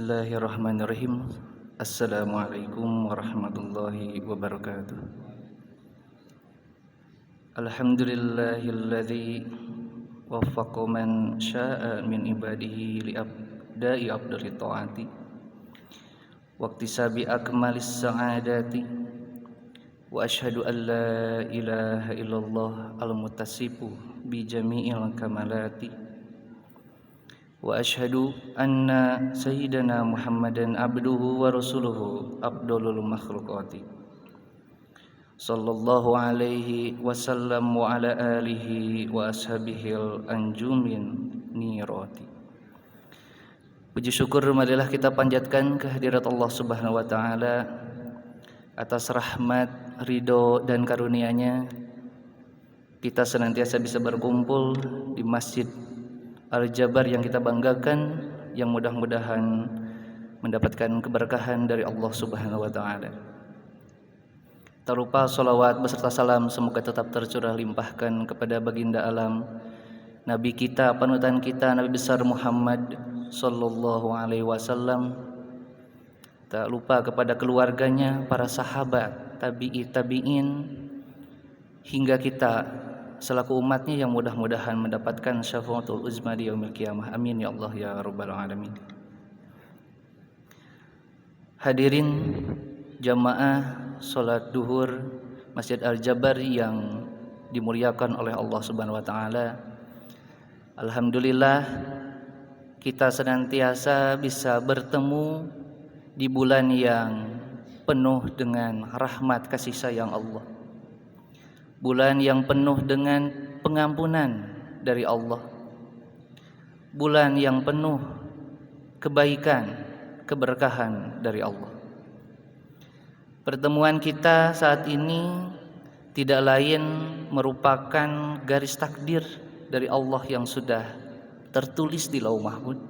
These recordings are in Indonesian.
Bismillahirrahmanirrahim. Assalamualaikum warahmatullahi wabarakatuh. Alhamdulillahilladzi waffaqa man syaa min ibadihi liabda'i afdhalit ta'ati wa iktisabi akmalis sa'adati wa asyhadu an la ilaha illallah al-muttasifu bi jami'il kamalati wa asyhadu anna sayyidana Muhammadan abduhu wa rasuluhu afdhalul makhluqati sallallahu alaihi wasallam wa ala alihi wa ashabihil anjumin nirati. Puji syukur marilah kita panjatkan kehadirat Allah Subhanahu wa taala atas rahmat, ridho dan karunia-Nya kita senantiasa bisa berkumpul di Masjid Al-Jabar yang kita banggakan, yang mudah-mudahan mendapatkan keberkahan dari Allah Subhanahu wa taala. Tak lupa salawat beserta salam semoga tetap tercurah limpahkan kepada baginda alam, Nabi kita, panutan kita, Nabi besar Muhammad sallallahu alaihi wasallam. Tak lupa kepada keluarganya, para sahabat, tabi'in hingga kita selaku umatnya yang mudah-mudahan mendapatkan syafaatul uzma di yaumil qiyamah. Amin ya Allah ya rabbal alamin. Hadirin jamaah salat duhur Masjid Al-Jabar yang dimuliakan oleh Allah Subhanahu wa taala. Alhamdulillah kita senantiasa bisa bertemu di bulan yang penuh dengan rahmat kasih sayang Allah. Bulan yang penuh dengan pengampunan dari Allah. Bulan yang penuh kebaikan, keberkahan dari Allah. Pertemuan kita saat ini tidak lain merupakan garis takdir dari Allah yang sudah tertulis di Lauh Mahfuz.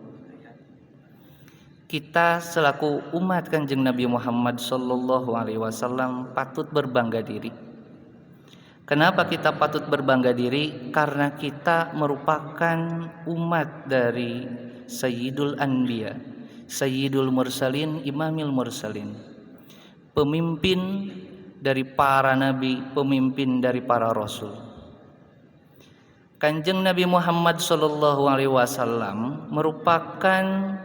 Kita selaku umat Kanjeng Nabi Muhammad sallallahu alaihi wasallam patut berbangga diri. Kenapa kita patut berbangga diri? Karena kita merupakan umat dari Sayyidul Anbiya, Sayyidul Mursalin, Imamil Mursalin, pemimpin dari para nabi, pemimpin dari para rasul. Kanjeng Nabi Muhammad sallallahu alaihi wasallam merupakan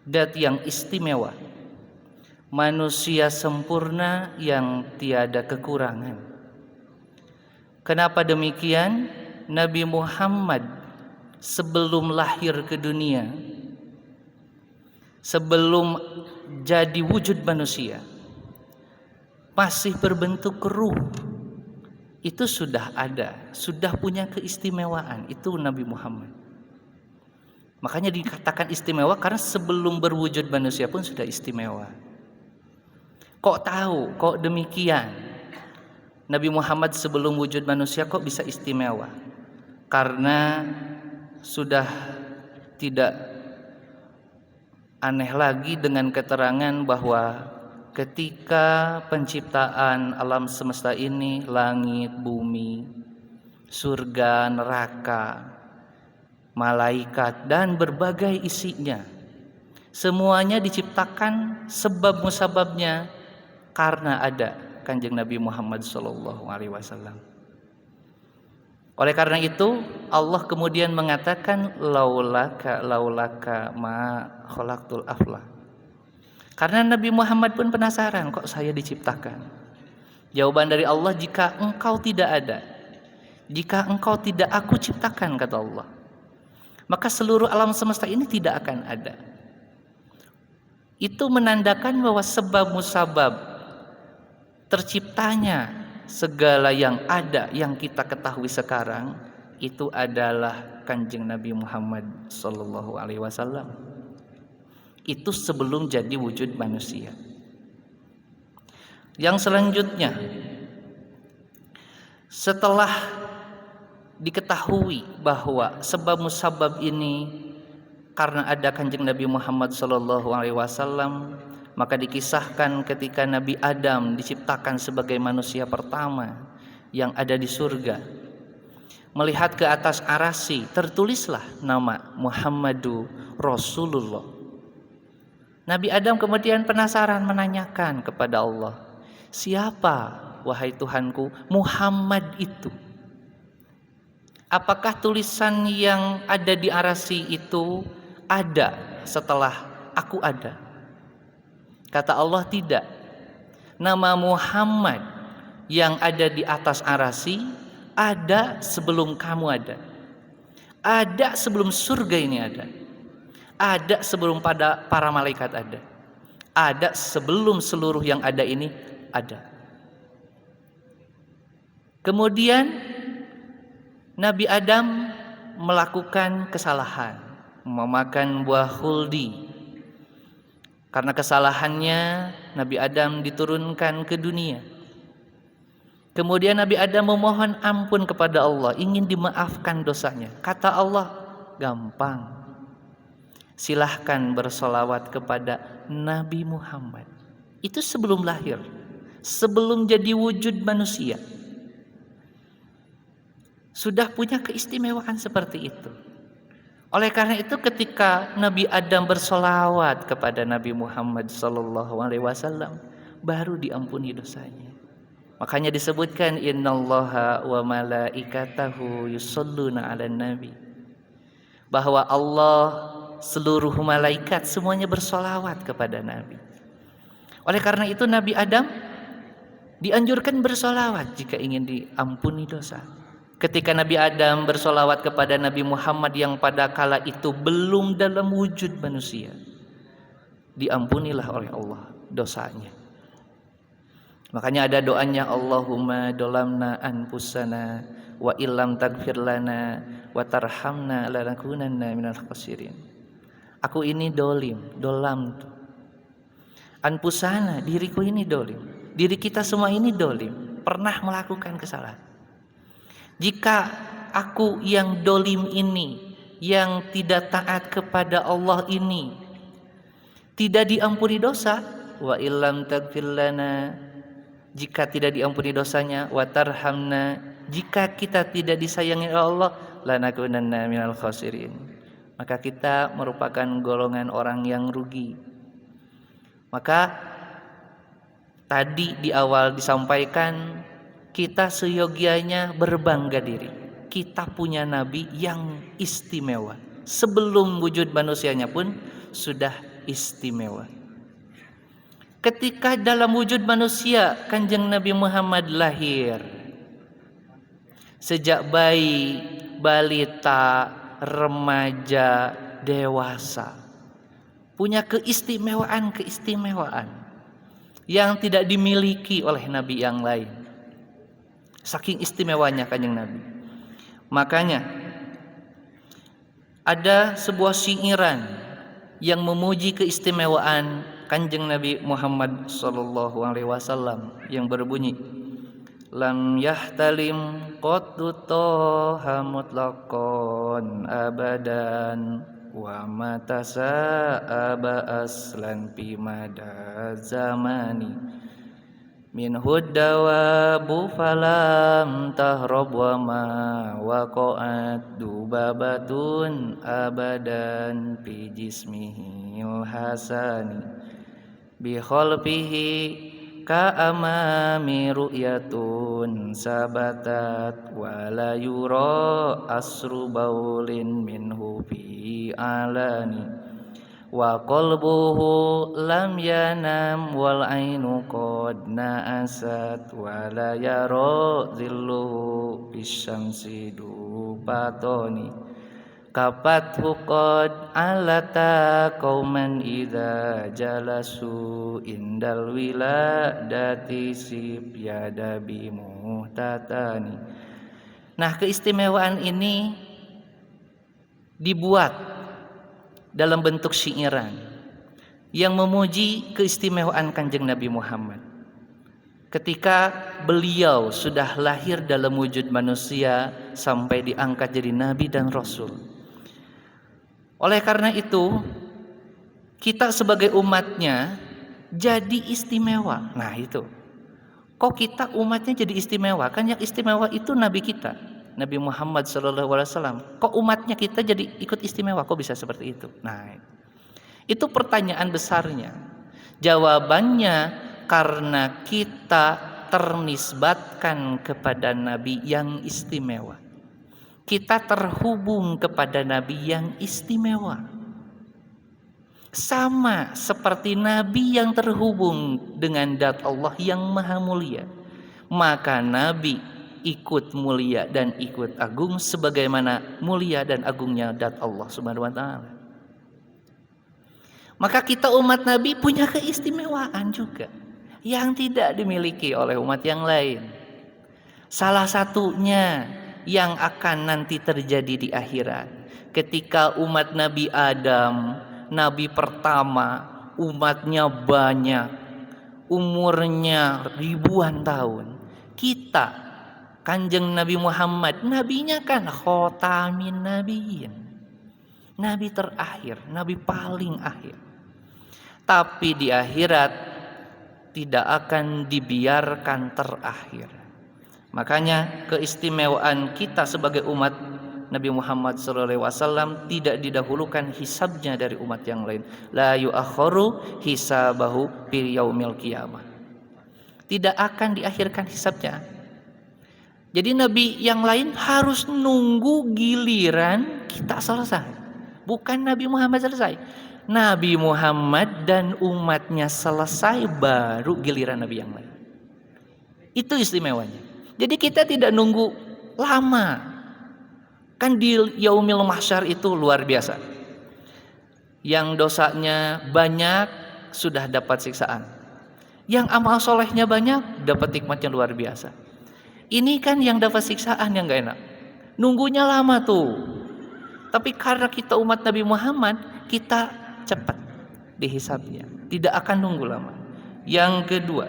zat yang istimewa, manusia sempurna yang tiada kekurangan. Kenapa demikian? Nabi Muhammad sebelum lahir ke dunia, sebelum jadi wujud manusia, masih berbentuk ruh, itu sudah ada, sudah punya keistimewaan. Itu Nabi Muhammad. Makanya dikatakan istimewa karena sebelum berwujud manusia pun sudah istimewa. Kok tahu? Kok demikian? Nabi Muhammad sebelum wujud manusia kok bisa istimewa? Karena sudah tidak aneh lagi dengan keterangan bahwa ketika penciptaan alam semesta ini, langit, bumi, surga, neraka, malaikat dan berbagai isinya, semuanya diciptakan sebab musababnya karena ada Kanjeng Nabi Muhammad sallallahu alaihi wasallam. Oleh karena itu Allah kemudian mengatakan laulaka ma khalaqtul afla. Karena Nabi Muhammad pun penasaran, kok saya diciptakan? Jawaban dari Allah, jika engkau tidak ada, jika engkau tidak aku ciptakan, kata Allah, maka seluruh alam semesta ini tidak akan ada. Itu menandakan bahwa sebab musabab terciptanya segala yang ada, yang kita ketahui sekarang, itu adalah Kanjeng Nabi Muhammad sallallahu alaihi wasallam. Itu sebelum jadi wujud manusia. Yang selanjutnya, setelah diketahui bahwa sebab musabab ini karena ada Kanjeng Nabi Muhammad sallallahu alaihi wasallam, maka dikisahkan ketika Nabi Adam diciptakan sebagai manusia pertama yang ada di surga, melihat ke atas arasy tertulislah nama Muhammadur Rasulullah. Nabi Adam kemudian penasaran menanyakan kepada Allah, "Siapa, wahai Tuhanku, Muhammad itu? Apakah tulisan yang ada di arasy itu ada setelah aku ada?" Kata Allah, "Tidak. Nama Muhammad yang ada di atas arasy ada sebelum kamu ada. Ada sebelum surga ini ada. Ada sebelum para malaikat ada. Ada sebelum seluruh yang ada ini ada." Kemudian Nabi Adam melakukan kesalahan, memakan buah khuldi. Karena kesalahannya Nabi Adam diturunkan ke dunia. Kemudian Nabi Adam memohon ampun kepada Allah, ingin dimaafkan dosanya. Kata Allah, "Gampang. Silahkan bersolawat kepada Nabi Muhammad." Itu sebelum lahir, sebelum jadi wujud manusia, sudah punya keistimewaan seperti itu. Oleh karena itu ketika Nabi Adam bersolawat kepada Nabi Muhammad SAW, baru diampuni dosanya. Makanya disebutkan, innallaha wa malaikatahu yusholluna 'alan nabi, bahwa Allah, seluruh malaikat semuanya bersolawat kepada Nabi. Oleh karena itu Nabi Adam dianjurkan bersolawat jika ingin diampuni dosa. Ketika Nabi Adam bersolawat kepada Nabi Muhammad yang pada kala itu belum dalam wujud manusia, diampunilah oleh Allah dosanya. Makanya ada doanya, Allahumma dolamna anfusana wa illam tagfir lana wa tarhamna lanakunanna minal khasirin. Aku ini dolam tuh. Anfusana, diriku ini dolim. Diri kita semua ini dolim, pernah melakukan kesalahan. Jika aku yang dolim ini, yang tidak taat kepada Allah ini, tidak diampuni dosa, wa illam tagfir lana, jika tidak diampuni dosanya, wa tarhamna, jika kita tidak disayangi oleh Allah, lanakunanna minal khasirin, maka kita merupakan golongan orang yang rugi. Maka tadi di awal disampaikan, kita seyogianya berbangga diri. Kita punya nabi yang istimewa. Sebelum wujud manusianya pun sudah istimewa. Ketika dalam wujud manusia Kanjeng Nabi Muhammad lahir, sejak bayi, balita, remaja, dewasa, punya keistimewaan yang tidak dimiliki oleh nabi yang lain. Saking istimewanya Kanjeng Nabi. Makanya ada sebuah syairan yang memuji keistimewaan Kanjeng Nabi Muhammad SAW yang berbunyi, lam yahtalim qattu toha mutlaqan abadan wa matasa'aba aslan bimada zamani min huddawabu falam tahrab wa ma waqa'at dubabatun abadan fi jismihil hasani bi khalfihi ka amami ru'yatun sabatat wa la yura asru baulin minhu fi alani wa qalbuhu lam yanam wal ainu qad na'asat wa la yara dhilluhu bisyamsi dubatoni kapathu qad alata qauman idza jalasu indal wiladati sib yadabi muhtatani. Nah, keistimewaan ini dibuat dalam bentuk syairan yang memuji keistimewaan Kanjeng Nabi Muhammad ketika beliau sudah lahir dalam wujud manusia sampai diangkat jadi nabi dan rasul. Oleh karena itu kita sebagai umatnya jadi istimewa. Nah itu, kok kita umatnya jadi istimewa? Kan yang istimewa itu nabi kita, Nabi Muhammad SAW. Kok umatnya kita jadi ikut istimewa? Kok bisa seperti itu? Nah, Itu pertanyaan besarnya. Jawabannya karena kita ternisbatkan kepada Nabi yang istimewa. Kita terhubung kepada Nabi yang istimewa. Sama seperti Nabi yang terhubung dengan zat Allah yang maha mulia. Maka Nabi ikut mulia dan ikut agung sebagaimana mulia dan agungnya zat Allah Subhanahu wa taala. Maka kita umat Nabi punya keistimewaan juga yang tidak dimiliki oleh umat yang lain. Salah satunya yang akan nanti terjadi di akhirat, ketika umat Nabi Adam, Nabi pertama, umatnya banyak, umurnya ribuan tahun. Kita, Kanjeng Nabi Muhammad, nabinya kan khotamin nabiyin, nabi terakhir, nabi paling akhir. Tapi di akhirat tidak akan dibiarkan terakhir. Makanya keistimewaan kita sebagai umat Nabi Muhammad SAW tidak didahulukan hisabnya dari umat yang lain. La yu'akharu hisabahu fil yaumil qiyamah. Tidak akan diakhirkan hisabnya. Jadi Nabi yang lain harus nunggu giliran kita selesai. Bukan Nabi Muhammad selesai. Nabi Muhammad dan umatnya selesai baru giliran Nabi yang lain. Itu istimewanya. Jadi kita tidak nunggu lama. Kan di yaumil mahsyar itu luar biasa. Yang dosanya banyak sudah dapat siksaan. Yang amal solehnya banyak dapat nikmatnya luar biasa. Ini kan yang dapat siksaan yang gak enak. Nunggunya lama tuh. Tapi karena kita umat Nabi Muhammad, kita cepat dihisabnya. Tidak akan nunggu lama. Yang kedua,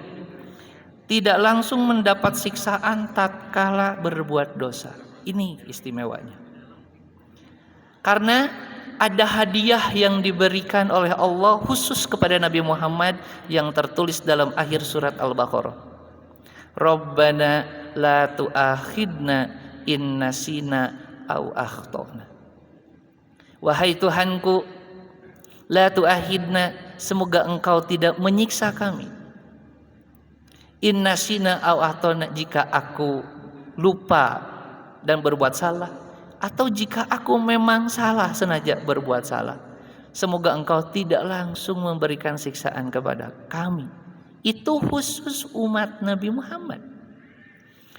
tidak langsung mendapat siksaan tatkala berbuat dosa. Ini istimewanya. Karena ada hadiah yang diberikan oleh Allah khusus kepada Nabi Muhammad yang tertulis dalam akhir surat Al-Baqarah. Rabbana la tu'akhidna in nasina au akhtana. Wahai Tuhanku, la tu'akhidna, semoga engkau tidak menyiksa kami. In nasina au akhtana, jika aku lupa dan berbuat salah, atau jika aku memang salah sengaja berbuat salah, semoga engkau tidak langsung memberikan siksaan kepada kami. Itu khusus umat Nabi Muhammad.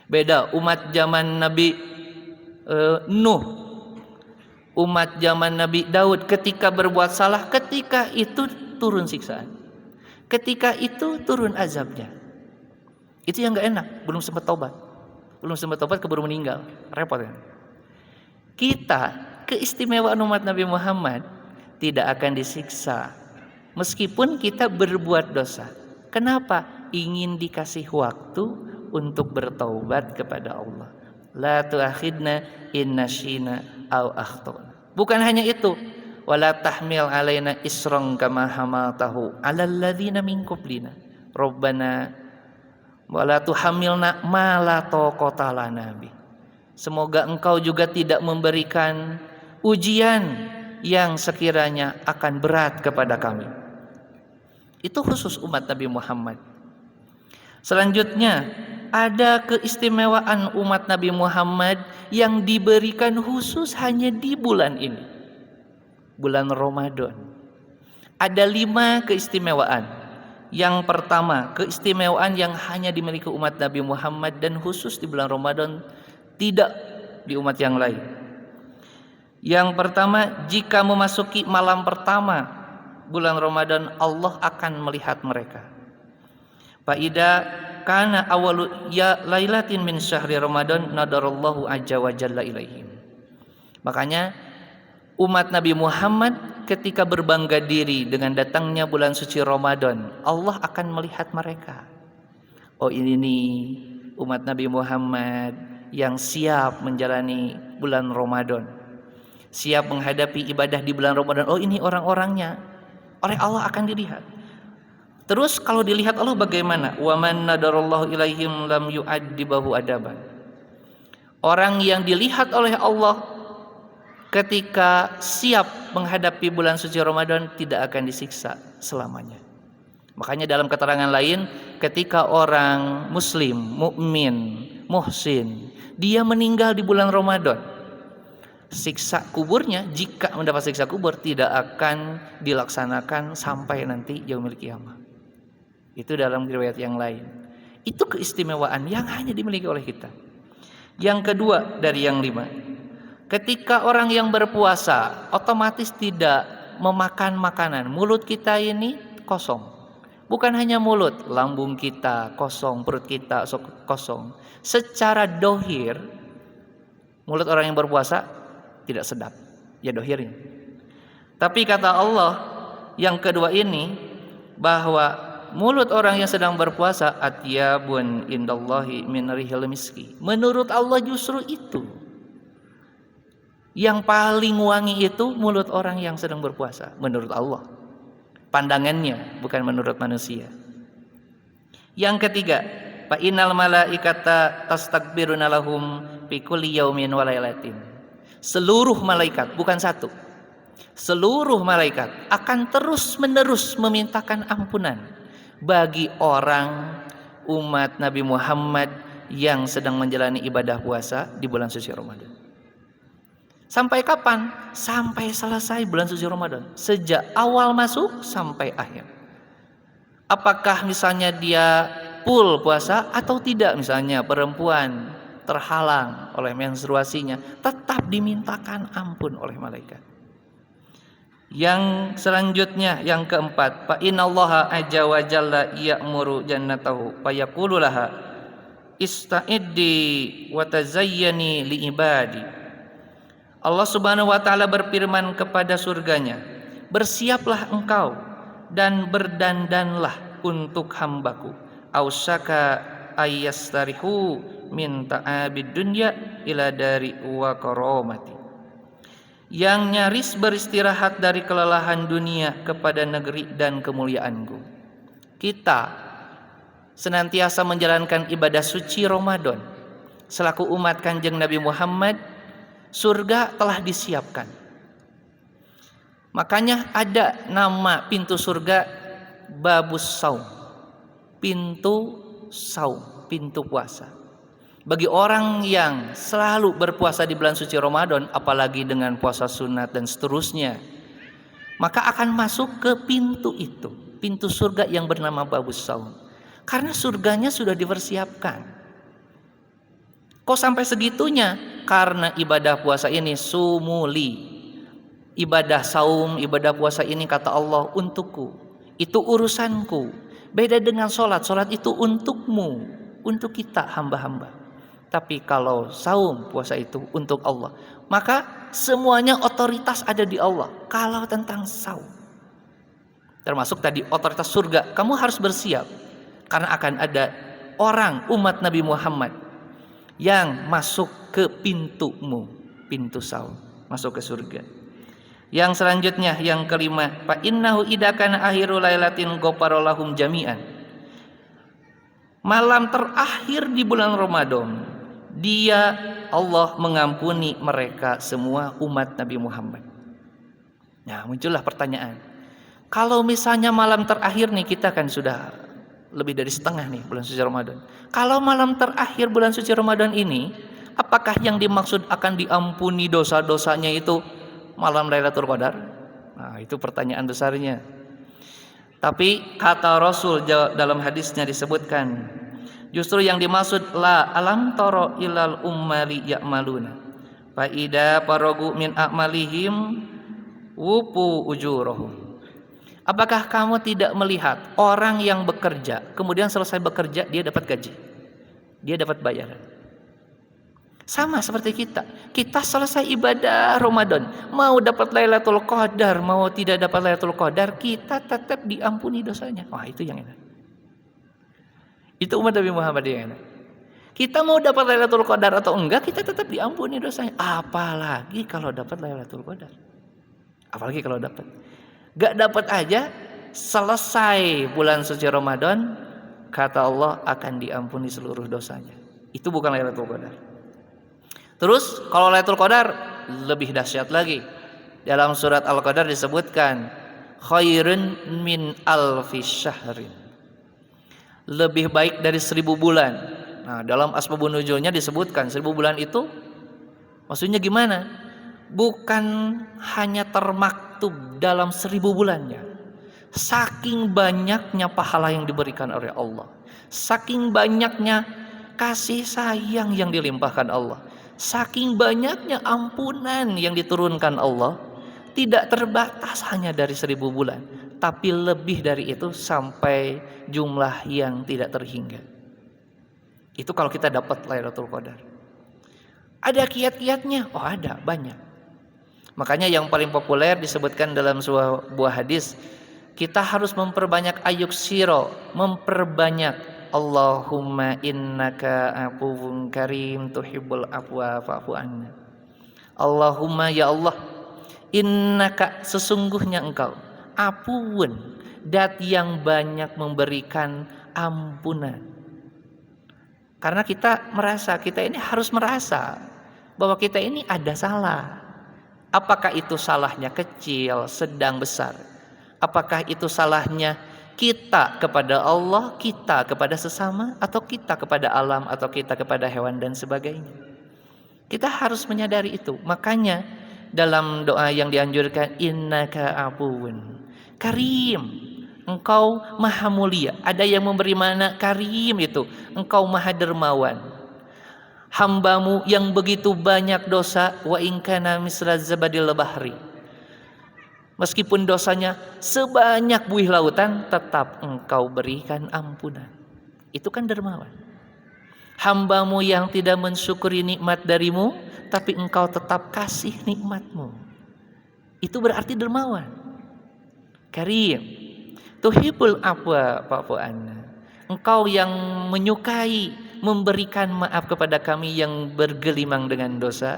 Beda umat zaman Nabi Nuh, umat zaman Nabi Daud, ketika berbuat salah, ketika itu turun siksaan, ketika itu turun azabnya. Itu yang gak enak, belum sempat tobat, keburu meninggal, repot kan? Kita, keistimewaan umat Nabi Muhammad, tidak akan disiksa meskipun kita berbuat dosa. Kenapa? Ingin dikasih waktu untuk bertaubat kepada Allah. La tu'akhidna in nasina au akhtana. Bukan hanya itu, wala tahmil alaina isran kama hamaltahu 'alal ladzina min qablina. Rabbana wala tuhammilna ma la taqata lana bi. Semoga engkau juga tidak memberikan ujian yang sekiranya akan berat kepada kami. Itu khusus umat Nabi Muhammad. Selanjutnya, ada keistimewaan umat Nabi Muhammad yang diberikan khusus hanya di bulan ini, bulan Ramadan. Ada 5 keistimewaan. Yang pertama, keistimewaan yang hanya dimiliki umat Nabi Muhammad dan khusus di bulan Ramadan, tidak di umat yang lain. Yang pertama, jika memasuki malam pertama bulan Ramadan, Allah akan melihat mereka. Faida kana awalu ya lailatin min syahri Ramadan nadarallahu azza wa jalla ilaihim. Makanya umat Nabi Muhammad ketika berbangga diri dengan datangnya bulan suci Ramadan, Allah akan melihat mereka. Oh, ini nih umat Nabi Muhammad yang siap menjalani bulan Ramadan, siap menghadapi ibadah di bulan Ramadan. Oh, ini orang-orangnya, oleh Allah akan dilihat. Terus kalau dilihat Allah bagaimana? Wa man nadarallahu ilaihim lam yu'addibahu adaban. Orang yang dilihat oleh Allah ketika siap menghadapi bulan suci Ramadan tidak akan disiksa selamanya. Makanya dalam keterangan lain, ketika orang muslim, mukmin, muhsin, dia meninggal di bulan Ramadan, siksa kuburnya, jika mendapat siksa kubur, tidak akan dilaksanakan sampai nanti yaumil qiyamah. Itu dalam riwayat yang lain. Itu keistimewaan yang hanya dimiliki oleh kita. Yang kedua dari yang 5, ketika orang yang berpuasa otomatis tidak memakan makanan, mulut kita ini kosong. Bukan hanya mulut, lambung kita kosong, perut kita kosong. Secara dohir, mulut orang yang berpuasa tidak sedap, ya dohirnya. Tapi kata Allah yang kedua ini, bahwa mulut orang yang sedang berpuasa atyabun indallahi min rihil miski. Menurut Allah justru itu yang paling wangi, itu mulut orang yang sedang berpuasa menurut Allah. Pandangannya, bukan menurut manusia. Yang ketiga, fa innal malaikata tastakbiruna lahum fi kulli yaumin wa lailatin. Seluruh malaikat, bukan satu, seluruh malaikat akan terus-menerus memintakan ampunan bagi orang umat Nabi Muhammad yang sedang menjalani ibadah puasa di bulan suci Ramadan. Sampai kapan? Sampai selesai bulan suci Ramadan. Sejak awal masuk sampai akhir. Apakah misalnya dia full puasa atau tidak, misalnya perempuan terhalang oleh menstruasinya, tetap dimintakan ampun oleh malaikat. Yang selanjutnya, yang keempat, fa innallaha azza wa jalla ya'muru jannatahu fa yaqulu laha ista'iddi wa tazayyani li ibadi. Allah Subhanahu wa taala berfirman kepada surganya, bersiaplah engkau dan berdandanlah untuk hambaku. Ausaka ayyastarihu min ta'abid dunya ila dari wa karamati. Yang nyaris beristirahat dari kelelahan dunia kepada negeri dan kemuliaanku. Kita senantiasa menjalankan ibadah suci Ramadan selaku umat Kanjeng Nabi Muhammad. Surga telah disiapkan. Makanya ada nama pintu surga Babus Saum, pintu saum, pintu puasa. Bagi orang yang selalu berpuasa di bulan suci Ramadan, apalagi dengan puasa sunat dan seterusnya, maka akan masuk ke pintu itu, pintu surga yang bernama Babus Saum. Karena surganya sudah dipersiapkan. Kok sampai segitunya? Karena ibadah puasa ini sumuli. Ibadah saum, ibadah puasa ini kata Allah untukku. Itu urusanku. Beda dengan sholat. Sholat itu untukmu, untuk kita hamba-hamba. Tapi kalau saum, puasa itu untuk Allah. Maka semuanya otoritas ada di Allah. Kalau tentang saum, termasuk tadi otoritas surga, kamu harus bersiap. Karena akan ada orang umat Nabi Muhammad yang masuk ke pintumu, pintu saum, masuk ke surga. Yang selanjutnya, yang kelima, fa innahu idakana akhiru lailatin ghafaralahum jami'an. Malam terakhir di bulan Ramadan, dia Allah mengampuni mereka semua umat Nabi Muhammad. Nah, muncullah pertanyaan. Kalau misalnya malam terakhir nih, kita kan sudah lebih dari setengah nih bulan suci Ramadan. Kalau malam terakhir bulan suci Ramadan ini, apakah yang dimaksud akan diampuni dosa-dosanya itu malam Lailatul Qadar? Nah, itu pertanyaan besarnya. Tapi kata Rasul dalam hadisnya disebutkan, justru yang dimaksud la alam taro ilal ummali ya'maluna fa ida paragu min a'malihim wupu ujurahum. Apakah kamu tidak melihat orang yang bekerja, kemudian selesai bekerja dia dapat gaji, dia dapat bayaran? Sama seperti kita. Kita selesai ibadah Ramadan, mau dapat Lailatul Qadar, mau tidak dapat Lailatul Qadar, kita tetap diampuni dosanya. Wah, itu yang enak. Itu umat Nabi Muhammad yang enak. Kita mau dapat Lailatul Qadar atau enggak, kita tetap diampuni dosanya. Apalagi kalau dapat Lailatul Qadar. Apalagi kalau dapat. Gak dapat aja, selesai bulan suci Ramadan, kata Allah akan diampuni seluruh dosanya. Itu bukan Lailatul Qadar. Terus kalau Lailatul Qadar lebih dahsyat lagi. Dalam surat Al-Qadar disebutkan khairun min alfi syahrin, lebih baik dari 1000 bulan. Nah, dalam asbabun nuzulnya disebutkan 1000 bulan itu maksudnya gimana? Bukan hanya termaktub dalam 1000 bulannya. Saking banyaknya pahala yang diberikan oleh Allah, saking banyaknya kasih sayang yang dilimpahkan Allah, saking banyaknya ampunan yang diturunkan Allah, tidak terbatas hanya dari 1000 bulan, tapi lebih dari itu sampai jumlah yang tidak terhingga. Itu kalau kita dapat Lailatul Qadar. Ada kiat-kiatnya? Oh ada, banyak. Makanya yang paling populer disebutkan dalam sebuah hadis, kita harus memperbanyak ayuksiro, memperbanyak Allahumma innaka afuwun karim tuhibbul afwa fa'fu anna. Allahumma ya Allah, innaka sesungguhnya engkau afuwun, dat yang banyak memberikan ampunan. Karena kita ini harus merasa bahwa kita ini ada salah. Apakah itu salahnya kecil, sedang, besar? Apakah itu salahnya kita kepada Allah, kita kepada sesama, atau kita kepada alam, atau kita kepada hewan dan sebagainya? Kita harus menyadari itu. Makanya dalam doa yang dianjurkan, innaka afuwun karim, engkau maha mulia. Ada yang memberi makna karim itu, engkau maha dermawan. Hambamu yang begitu banyak dosa, wa in kana misla zabadil bahri, meskipun dosanya sebanyak buih lautan, tetap engkau berikan ampunan. Itu kan dermawan. Hambamu yang tidak mensyukuri nikmat darimu, tapi engkau tetap kasih nikmatmu, itu berarti dermawan. Karim, tuhibbul afwa fa'fu anna, engkau yang menyukai memberikan maaf kepada kami yang bergelimang dengan dosa.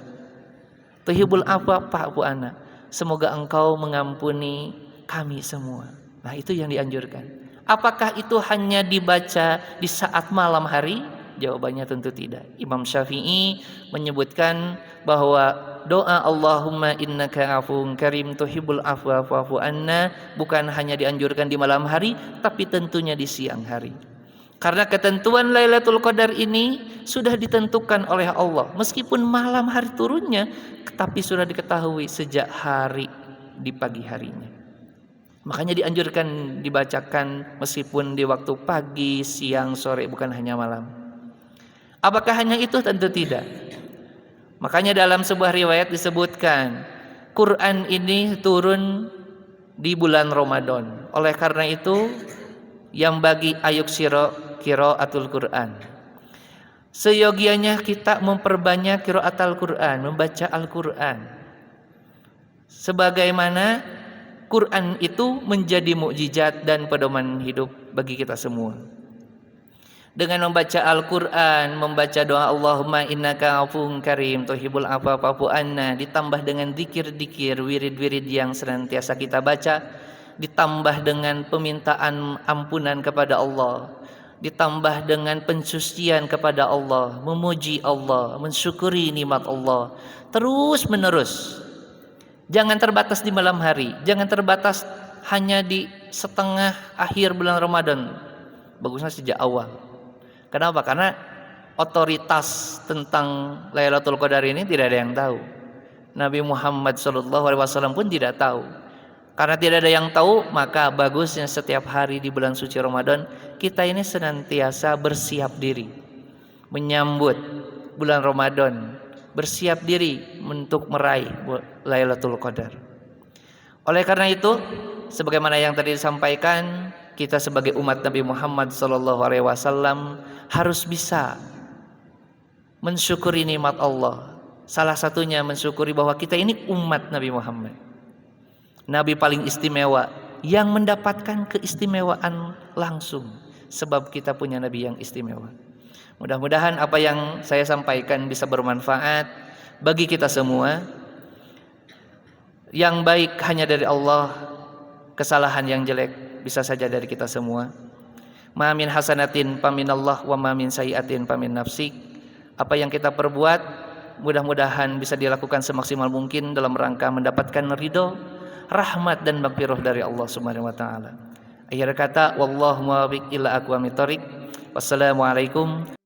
Tuhibbul afwa fa'fu anna, semoga engkau mengampuni kami semua. Nah, itu yang dianjurkan. Apakah itu hanya dibaca di saat malam hari? Jawabannya tentu tidak. Imam Syafi'i menyebutkan bahwa doa Allahumma innaka afuwun karim tuhibbul afwa fa'fu anna bukan hanya dianjurkan di malam hari, tapi tentunya di siang hari. Karena ketentuan Lailatul Qadar ini sudah ditentukan oleh Allah. Meskipun malam hari turunnya, tapi sudah diketahui sejak hari di pagi harinya. Makanya dianjurkan dibacakan meskipun di waktu pagi, siang, sore, bukan hanya malam. Apakah hanya itu? Tentu tidak. Makanya dalam sebuah riwayat disebutkan, Quran ini turun di bulan Ramadan. Oleh karena itu, yang bagi ayuksiro qiraatul Quran, seyogianya kita memperbanyak qiraatul Quran, membaca Al-Quran. Sebagaimana Quran itu menjadi mukjizat dan pedoman hidup bagi kita semua. Dengan membaca Al-Quran, membaca doa Allahumma innaka afuwun karim tuhibbul afwa fa'fu anna, ditambah dengan zikir-zikir, wirid-wirid yang senantiasa kita baca, ditambah dengan pemintaan ampunan kepada Allah, ditambah dengan pensucian kepada Allah, memuji Allah, mensyukuri nikmat Allah, terus menerus. Jangan terbatas di malam hari, jangan terbatas hanya di setengah akhir bulan Ramadan. Bagusnya sejak awal. Kenapa? Karena otoritas tentang Lailatul Qadar ini tidak ada yang tahu. Nabi Muhammad SAW pun tidak tahu. Karena tidak ada yang tahu, maka bagusnya setiap hari di bulan suci Ramadan kita ini senantiasa bersiap diri menyambut bulan Ramadan, bersiap diri untuk meraih Lailatul Qadar. Oleh karena itu, sebagaimana yang tadi disampaikan, kita sebagai umat Nabi Muhammad SAW harus bisa mensyukuri nikmat Allah. Salah satunya mensyukuri bahwa kita ini umat Nabi Muhammad, Nabi paling istimewa, yang mendapatkan keistimewaan langsung sebab kita punya Nabi yang istimewa. Mudah-mudahan apa yang saya sampaikan bisa bermanfaat bagi kita semua. Yang baik hanya dari Allah, kesalahan yang jelek bisa saja dari kita semua. Ma min hasanatin paminallah wa ma min sayiatin pamin nafsik. Apa yang kita perbuat mudah-mudahan bisa dilakukan semaksimal mungkin dalam rangka mendapatkan ridho, rahmat dan maghfirah dari Allah Subhanahu wa taala. Akhir kata, wallahu muwaffiq ila aqwamit thoriq. Wassalamualaikum